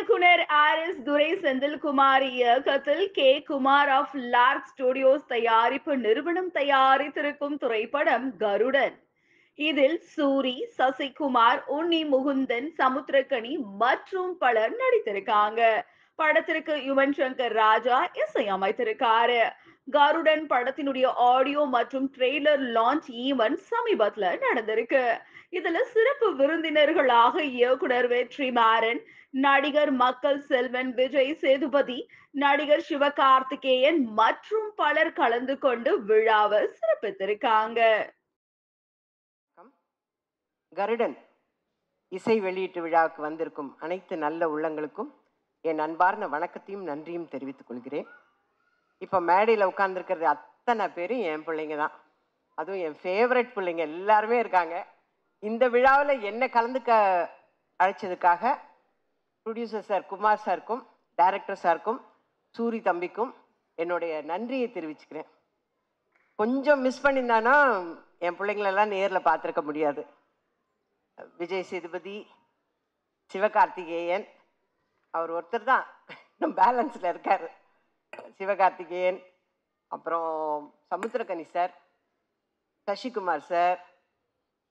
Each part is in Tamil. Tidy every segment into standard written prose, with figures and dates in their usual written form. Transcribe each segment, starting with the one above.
இயக்குனர் ஆரிஸ் துரை செந்தில்குமார் இயக்கத்தில் K Kumar of Lark Studios தயாரிப்பு நிறுவனம் தயாரித்திருக்கும் திரைப்படம் கருடன். இதில் சூரி, சசிகுமார், உன்னி முகுந்தன், சமுத்திரக்கனி மற்றும் பலர் நடித்திருக்காங்க. படத்திற்கு யுவன் சங்கர் ராஜா இசையமைத்திருக்காரு. கருடன் படத்தினுடைய ஆடியோ மற்றும் ட்ரெய்லர் லான்ச் ஈவென்ட் சமீபத்துல நடந்திருக்கு. இதுல சிறப்பு விருந்தினர்களாக இயக்குனர் வெற்றிமாறன், நடிகர் மக்கள் செல்வன் விஜய் சேதுபதி, நடிகர் சிவகார்த்திகேயன் மற்றும் பலர் கலந்து கொண்டு விழாவை சிறப்பித்திருக்காங்க. கருடன் இசை வெளியீட்டு விழாவுக்கு வந்திருக்கும் அனைத்து நல்ல உள்ளங்களுக்கும் என் அன்பார்ந்த வணக்கத்தையும் நன்றியும் தெரிவித்துக் கொள்கிறேன். இப்போ மேடையில் உட்கார்ந்துருக்கிறது அத்தனை பேரும் என் பிள்ளைங்க தான். அதுவும் என் ஃபேவரட் பிள்ளைங்க எல்லாருமே இருக்காங்க. இந்த விழாவில் என்ன கலந்துக்க அழைச்சதுக்காக ப்ரொடியூசர் சார் குமார் சாருக்கும் டைரக்டர் சாருக்கும் சூரி தம்பிக்கும் என்னுடைய நன்றியை தெரிவிச்சுக்கிறேன். கொஞ்சம் மிஸ் பண்ணியிருந்தானா என் பிள்ளைங்களெல்லாம் நேரில் பார்த்துருக்க முடியாது. விஜய் சேதுபதி, சிவகார்த்திகேயன், அவர் ஒருத்தர் தான் இன்னும் பேலன்ஸில் இருக்கார். சிவகார்த்திகேயன், அப்புறம் Samuthirakani sir, Sasikumar sir,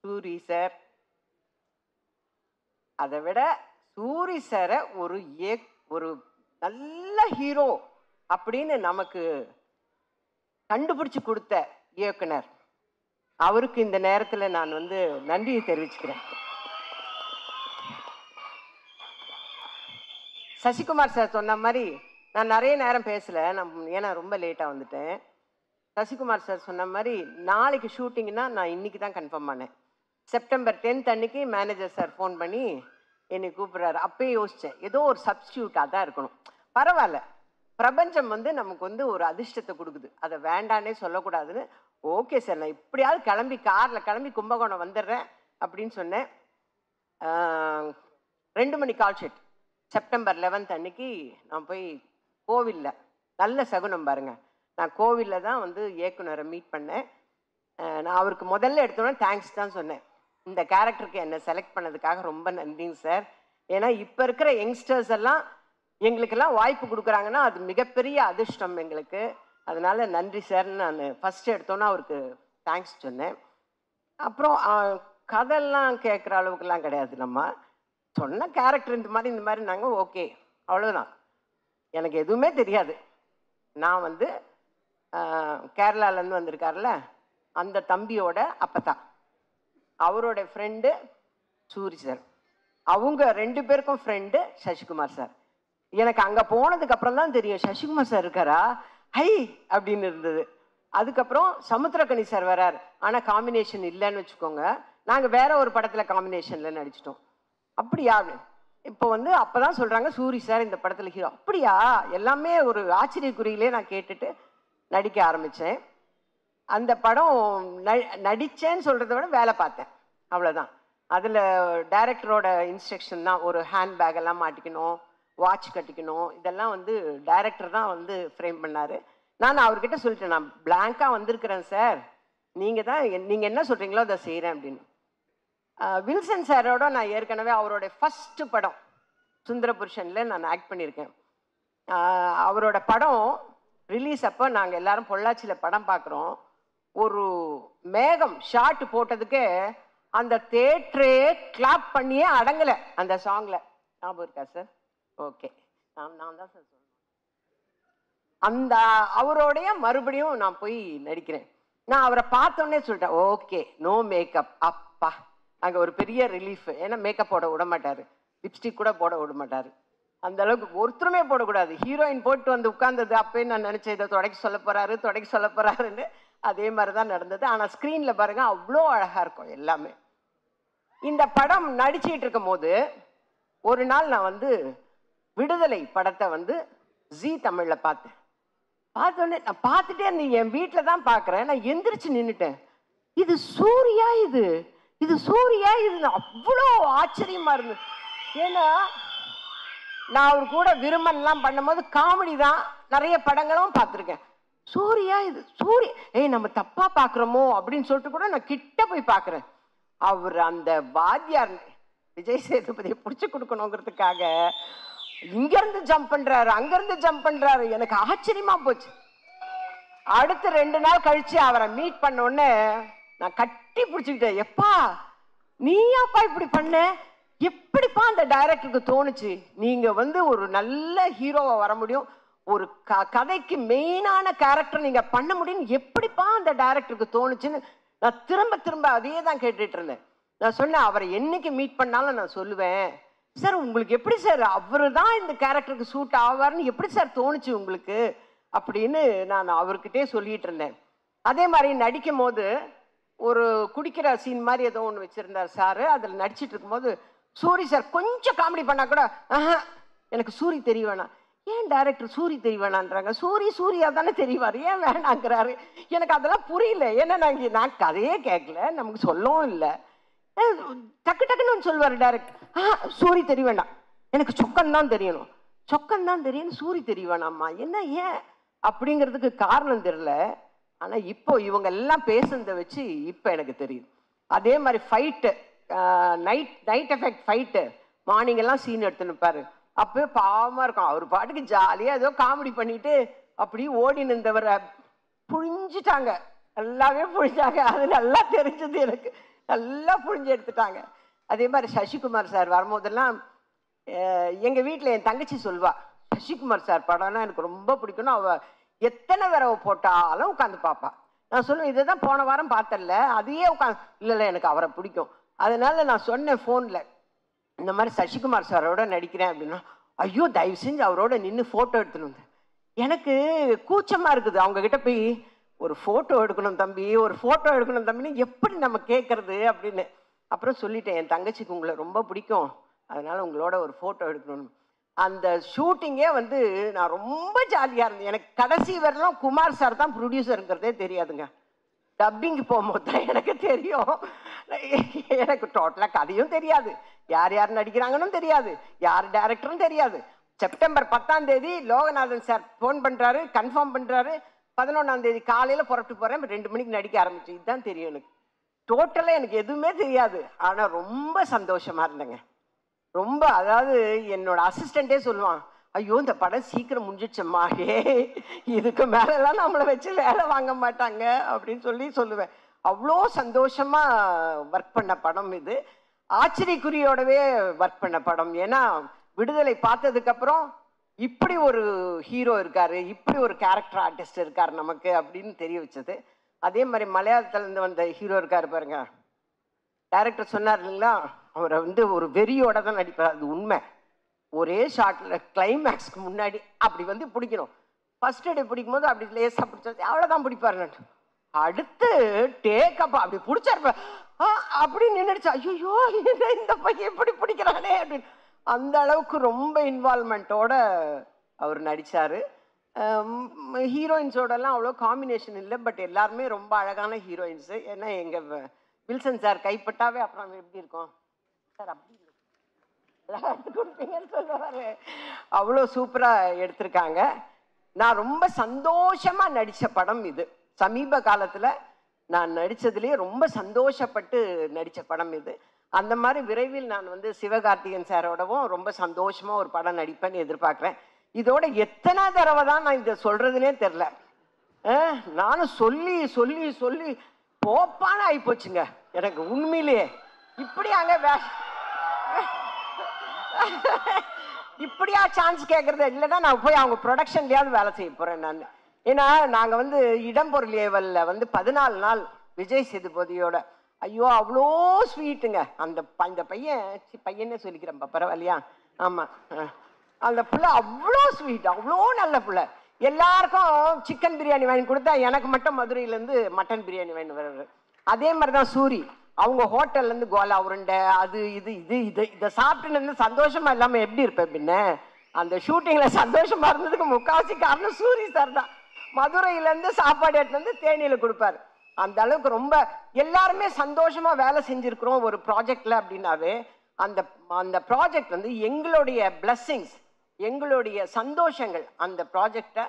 Soori sir. அதை விட சூரி சாரை ஒரு நல்ல ஹீரோ அப்படின்னு நமக்கு கண்டுபிடிச்சு கொடுத்த இயக்குனர், அவருக்கு இந்த நேரத்தில் நான் நன்றியை தெரிவிச்சுக்கிறேன். சசிகுமார் சார் சொன்ன மாதிரி நான் நிறைய நேரம் பேசலை, ஏன்னா ரொம்ப லேட்டாக வந்துட்டேன். சசிகுமார் சார் சொன்ன மாதிரி நாளைக்கு ஷூட்டிங்னா நான் இன்னைக்கு தான் கன்ஃபார்ம் பண்ணேன். செப்டம்பர் 10 அன்னைக்கு மேனேஜர் சார் ஃபோன் பண்ணி என்னை கூப்பிட்றாரு. அப்பயே யோசித்தேன், ஏதோ ஒரு சப்ஸ்டியூட்டாக தான் இருக்கணும். பரவாயில்ல, பிரபஞ்சம் நமக்கு ஒரு அதிர்ஷ்டத்தை கொடுக்குது, அதை வேண்டானே சொல்லக்கூடாதுன்னு ஓகே சார் நான் இப்படியாவது காரில் கிளம்பி கும்பகோணம் வந்துடுறேன் அப்படின்னு சொன்னேன். 2 மணி கால் ஷீட். செப்டம்பர் 11 அன்னைக்கு நான் போய் கோவிலில், நல்ல சகுனம் பாருங்கள், நான் கோவிலில் தான் இயக்குனரை மீட் பண்ணேன். நான் அவருக்கு முதல்ல எடுத்தோன்னே தேங்க்ஸ் தான் சொன்னேன். இந்த கேரக்டருக்கு என்னை செலக்ட் பண்ணதுக்காக ரொம்ப நன்றிங்க சார். ஏன்னா இப்போ இருக்கிற யங்ஸ்டர்ஸ் எல்லாம் எங்களுக்கெல்லாம் வாய்ப்பு கொடுக்குறாங்கன்னா அது மிகப்பெரிய அதிர்ஷ்டம் எங்களுக்கு. அதனால் நன்றி சார்னு நான் ஃபஸ்ட்டு எடுத்தோன்னே அவருக்கு தேங்க்ஸ் சொன்னேன். அப்புறம் கதையெல்லாம் கேட்குற அளவுக்குலாம் கிடையாது, நம்ம சொன்ன கேரக்டர் இந்த மாதிரி நாங்கள் ஓகே, அவ்வளோதான். எனக்கு எதுவுமே தெரியாது. நான் கேரளாலேருந்து வந்திருக்கார்ல அந்த தம்பியோட அப்பத்தான், அவரோட ஃப்ரெண்டு சூரி சார், அவங்க 2 பேருக்கும் ஃப்ரெண்டு சசிகுமார் சார். எனக்கு அங்கே போனதுக்கப்புறம் தான் தெரியும் சசிகுமார் சார் இருக்காரா, ஹை அப்படின்னு இருந்தது. அதுக்கப்புறம் சமுத்திரக்கனி சார் வரார், ஆனால் காம்பினேஷன் இல்லைன்னு வச்சுக்கோங்க. நாங்கள் வேற ஒரு படத்தில் காம்பினேஷனில் நடிச்சிட்டோம். அப்படியா? இப்போ அப்போ தான் சொல்கிறாங்க சூரி சார் இந்த படத்தில் ஹீரோ. அப்படியா? எல்லாமே ஒரு ஆச்சரியக்குறியிலே நான் கேட்டுட்டு நடிக்க ஆரம்பித்தேன். அந்த படம் நடித்தேன்னு சொல்கிறத விட வேலை பார்த்தேன், அவ்வளோதான். அதில் டைரக்டரோட இன்ஸ்ட்ரக்ஷன் தான், ஒரு ஹேண்ட்பேக் எல்லாம் மாட்டிக்கணும், வாட்ச் கட்டிக்கணும், இதெல்லாம் டைரக்டர் தான் ஃப்ரேம் பண்ணார். நான் அவர்கிட்ட சொல்லிட்டேன், நான் பிளாங்காக வந்திருக்கிறேன் சார், நீங்கள் என்ன சொல்கிறீங்களோ அதை செய்கிறேன் அப்படின்னு. வில்சன் சாரோட நான் ஏற்கனவே அவரோட ஃபஸ்ட்டு படம் சுந்தரபுருஷனில் நான் ஆக்ட் பண்ணியிருக்கேன். அவரோட படம் ரிலீஸ் அப்போ நாங்கள் எல்லாரும் பொள்ளாச்சியில் படம் பார்க்குறோம். ஒரு மேகம் ஷார்ட் போட்டதுக்கு அந்த தேட்டரே கிளாப் பண்ணியே அடங்கலை அந்த சாங்கில். ஞாபகம் இருக்கா சார்? ஓகே, நான் தான் சார் சொல்லுவேன். அந்த அவரோடைய மறுபடியும் நான் போய் நடிக்கிறேன். நான் அவரை பார்த்தோன்னே சொல்லிட்டேன், ஓகே, நோ மேக்கப். அப்பா, அங்கே ஒரு பெரிய ரிலீஃப். ஏன்னா மேக்கப் போட விட மாட்டார், லிப்ஸ்டிக் கூட போட விட மாட்டார். அந்த அளவுக்கு ஒருத்தருமே போடக்கூடாது. ஹீரோயின் போட்டு உட்கார்ந்தது அப்பயே நான் நினச்சேன், இதை தொடக்க சொல்ல போகிறாருன்னு. அதே மாதிரி தான் நடந்தது. ஆனால் ஸ்க்ரீனில் பாருங்கள், அவ்வளோ அழகாக இருக்கும் எல்லாமே. இந்த படம் நடிச்சிட்டு இருக்கும் போது ஒரு நாள் நான் விடுதலை படத்தை ஜீ தமிழில் பார்த்தேன். பார்த்தோன்னே நான் பார்த்துட்டே இருந்தேன், என் வீட்டில் தான் பார்க்குறேன். நான் எந்திரிச்சு நின்றுட்டேன், இது சூர்யா, இது சூர்யா, இது அவ்வளோ ஆச்சரியமாக இருந்தது. ஏன்னா நான் அவர் கூட விரும்பலாம் பண்ணும்போது காமெடி தான், நிறைய படங்களும் பார்த்துருக்கேன். சூர்யா, இது சூரிய, நம்ம தப்பா பார்க்குறோமோ அப்படின்னு சொல்லிட்டு கூட நான் கிட்ட போய் பார்க்குறேன். அவர் அந்த வாத்தியார் விஜய் சேதுபதியை பிடிச்சி கொடுக்கணுங்கிறதுக்காக இங்க இருந்து ஜம்ப் பண்றாரு, அங்க இருந்து ஜம்ப் பண்றாரு. எனக்கு ஆச்சரியமா போச்சு. அடுத்த 2 நாள் கழிச்சு அவரை மீட் பண்ண உடனே நான் கட்டி பிடிச்சுக்கிட்டேன். எப்பா நீயாப்பா இப்படி பண்ண, எப்படிப்பா அந்த டைரக்டருக்கு தோணுச்சு? நீங்க வந்து ஒரு நல்ல ஹீரோவா வர முடியும், ஒரு கதைக்கு மெயினான கேரக்டர் நீங்க பண்ண முடியும், எப்படிப்பா அந்த டைரக்டருக்கு தோணுச்சுன்னு நான் திரும்ப திரும்ப அதே தான் கேட்டுட்டு இருந்தேன். நான் சொன்னேன், அவரை என்னைக்கு மீட் பண்ணாலும் நான் சொல்லுவேன், சார் உங்களுக்கு எப்படி சார் அவரு தான் இந்த கேரக்டருக்கு சூட் ஆவார்னு எப்படி சார் தோணுச்சு உங்களுக்கு அப்படின்னு நான் அவர்கிட்டே சொல்லிட்டு இருந்தேன். அதே மாதிரி நடிக்கும் போது ஒரு குடிக்கிற சீன் மாதிரி ஏதோ ஒன்று வச்சிருந்தார் சார். அதில் நடிச்சிட்டு இருக்கும்போது, சூரி சார் கொஞ்சம் காமெடி பண்ணா கூட எனக்கு சூரி தெரிய வேணாம். ஏன் டைரக்டர் சூரி தெரிய வேணான்றாங்க? சூரியா தானே தெரிவார், ஏன் வேணாங்கிறாரு? எனக்கு அதெல்லாம் புரியல. ஏன்னா நான் கதையே கேட்கல, நமக்கு சொல்லவும் இல்லை. டக்கு டக்குன்னு சொல்லுவார் டைரக்டர், சூரி தெரிய வேண்டாம், எனக்கு சொக்கன் தான் தெரியணும், சொக்கன் தான் தெரியணும், சூரி தெரிய வேணாம்மா. என்ன ஏன் அப்படிங்கிறதுக்கு காரணம் தெரியல. ஆனால் இப்போ இவங்க எல்லாம் பேசுனதை வச்சு இப்போ எனக்கு தெரியுது. அதே மாதிரி fight, night effect fight, morning எல்லாம் சீன் எடுத்துன்னு இருப்பாரு. அப்பவே பாவமாக இருக்கும். அவர் பாட்டுக்கு ஜாலியாக ஏதோ காமெடி பண்ணிட்டு அப்படி ஓடி நின்றவரை புழிஞ்சிட்டாங்க, நல்லாவே புழிஞ்சாங்க. அது நல்லா தெரிஞ்சது எனக்கு, நல்லா புழிஞ்சு எடுத்துட்டாங்க. அதே மாதிரி சசிகுமார் சார் வரும்போதெல்லாம் எங்கள் வீட்டில் என் தங்கச்சி சொல்வா, சசிகுமார் சார் படம்னா எனக்கு ரொம்ப பிடிக்கும்னு. அவள் எத்தனை தடவை போட்டாலும் உட்காந்து பார்ப்பா. நான் சொல்லுவேன், இதை தான் போன வாரம் பார்த்தல, அதையே உட்காந்து. இல்லை எனக்கு அவரை பிடிக்கும். அதனால நான் சொன்னேன் ஃபோனில், இந்த மாதிரி சசிகுமார் சாரோட நடிக்கிறேன் அப்படின்னா, ஐயோ தயவு செஞ்சு அவரோட நின்று ஃபோட்டோ எடுத்துன்னு வந்தேன். எனக்கு கூச்சமாக இருக்குது அவங்கக்கிட்ட போய் ஒரு ஃபோட்டோ எடுக்கணும் தம்பி, ஒரு ஃபோட்டோ எடுக்கணும் தம்பின்னு எப்படி நம்ம கேட்கறது அப்படின்னு. அப்புறம் சொல்லிட்டேன், என் தங்கச்சிக்கு உங்களை ரொம்ப பிடிக்கும், அதனால உங்களோட ஒரு ஃபோட்டோ எடுக்கணும். அந்த ஷூட்டிங்கே வந்து நான் ரொம்ப ஜாலியாக இருந்தேன். எனக்கு கடைசி வரலாம் குமார் சார் தான் ப்ரொடியூசருங்கிறதே தெரியாதுங்க. டப்பிங்கு போகும்போது தான் எனக்கு தெரியும். எனக்கு டோட்டலாக கதையும் தெரியாது, யார் யார் நடிக்கிறாங்கன்னு தெரியாது, யார் டைரக்டரும் தெரியாது. செப்டம்பர் 10ஆம் தேதி லோகநாதன் சார் ஃபோன் பண்ணுறாரு, கன்ஃபார்ம் பண்ணுறாரு. 11ஆம் தேதி காலையில் புறப்பட்டு போகிறேன், 2 மணிக்கு நடிக்க ஆரம்பிச்சு. இதுதான் தெரியும் எனக்கு. டோட்டலாக எனக்கு எதுவுமே தெரியாது. ஆனால் ரொம்ப சந்தோஷமாக இருந்தேங்க, ரொம்ப. அதாவது என்னோட அசிஸ்டண்ட்டே சொல்லுவான், ஐயோ இந்த படம் சீக்கிரம் முடிஞ்சிடுச்சம்மா, இதுக்கு மேலெல்லாம் நம்மளை வச்சு வேலை வாங்க மாட்டாங்க அப்படின்னு சொல்லுவேன். அவ்வளோ சந்தோஷமாக ஒர்க் பண்ண படம் இது. ஆச்சரியக்குறியோடவே ஒர்க் பண்ண படம். ஏன்னா விடுதலை பார்த்ததுக்கப்புறம் இப்படி ஒரு ஹீரோ இருக்காரு, இப்படி ஒரு கேரக்டர் ஆர்டிஸ்ட் இருக்கார் நமக்கு அப்படின்னு தெரிய வச்சது. அதே மாதிரி மலையாளத்துலேருந்து வந்த ஹீரோ இருக்காரு பாருங்க, டைரக்டர் சொன்னார் இல்லைங்களா, அவரை வந்து ஒரு வெறியோட தான் நடிப்பார். அது உண்மை. ஒரே ஷார்ட்டில் கிளைமேக்ஸ்க்கு முன்னாடி அப்படி வந்து பிடிக்கணும். ஃபர்ஸ்ட் டே பிடிக்கும் போது அப்படி லேசாக பிடிச்சாச்சு, அவ்வளோதான் பிடிப்பாரு. அடுத்து டேக்கப் அப்படி பிடிச்சாரு, அப்படி நின்றுடுச்சு. ஐயோ இந்த பையன் எப்படி பிடிக்கிறானே அப்படின்னு. அந்த அளவுக்கு ரொம்ப இன்வால்மெண்ட்டோட அவர் நடித்தார். ஹீரோயின்ஸோடலாம் அவ்வளோ காம்பினேஷன் இல்லை, பட் எல்லாருமே ரொம்ப அழகான ஹீரோயின்ஸு. ஏன்னா எங்கள் வில்சன் சார் கைப்பட்டாவே அப்புறம் எப்படி இருக்கும் சார், அப்படி எடுத்து கொடுப்பீங்கன்னு சொல்லுவார். அவ்வளோ சூப்பராக எடுத்திருக்காங்க. நான் ரொம்ப சந்தோஷமாக நடித்த படம் இது. சமீப காலத்தில் நான் நடித்ததுலேயே ரொம்ப சந்தோஷப்பட்டு நடித்த படம் இது. அந்த மாதிரி விரைவில் நான் வந்து சிவகார்த்திகேயன் சாரோடவும் ரொம்ப சந்தோஷமாக ஒரு படம் நடிப்பேன்னு எதிர்பார்க்குறேன். இதோட எத்தனை தடவை தான் நான் இதை சொல்கிறதுனே தெரில. நானும் சொல்லி சொல்லி சொல்லி போப்பான்னு ஆகிப்போச்சுங்க எனக்கு உண்மையிலேயே. இப்படியாங்க இப்படியா சான்ஸ் கேட்குறது? இல்லைன்னா நான் போய் அவங்க ப்ரொடக்ஷன்லேயாவது வேலை செய்ய போகிறேன் நான். ஏன்னா நாங்கள் வந்து இடம்பொருள் ஏவலில் வந்து 14 நாள் விஜய் சேதுபதியோட, ஐயோ அவ்வளோ ஸ்வீட்டுங்க அந்த பையனே சொல்லிக்கிறேன்ப்பா, பரவாயில்லையா? ஆமாம், அந்த பிள்ளை அவ்வளோ ஸ்வீட், அவ்வளோ நல்ல பிள்ளை. எல்லாருக்கும் சிக்கன் பிரியாணி வாங்கி கொடுத்தா எனக்கு மட்டும் மதுரையிலேருந்து மட்டன் பிரியாணி வாங்கி வர்றாரு. அதே மாதிரி தான் சூரி, அவங்க ஹோட்டல்லேருந்து கோலா உருண்டை அது இதை சாப்பிட்டுன்னு சந்தோஷமா இல்லாமல் எப்படி இருப்பேன் பின்ன? அந்த ஷூட்டிங்கில் சந்தோஷமா இருந்ததுக்கு முக்கால்வாசி காரணம் சூரி சார் தான். மதுரையிலேருந்து சாப்பாடு எடுத்து வந்து தேனியில் கொடுப்பாரு. அந்த அளவுக்கு ரொம்ப எல்லாருமே சந்தோஷமா வேலை செஞ்சுருக்கிறோம் ஒரு ப்ராஜெக்டில் அப்படின்னாவே அந்த ப்ராஜெக்ட் வந்து எங்களுடைய பிளஸ்ஸிங்ஸ், எங்களுடைய சந்தோஷங்கள் அந்த ப்ராஜெக்டை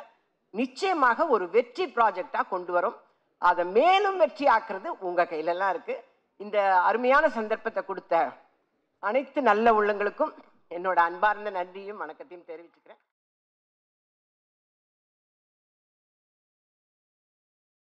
நிச்சயமாக ஒரு வெற்றி ப்ராஜெக்டாக கொண்டு வரும். அதை மேலும் வெற்றி ஆக்குறது உங்கள் கையிலலாம் இருக்குது. இந்த அருமையான சந்தர்ப்பத்தை கொடுத்த அனைத்து நல்ல உள்ளங்களுக்கும் என்னோட அன்பார்ந்த நன்றியும் வணக்கத்தையும் தெரிவிச்சுக்கிறேன்.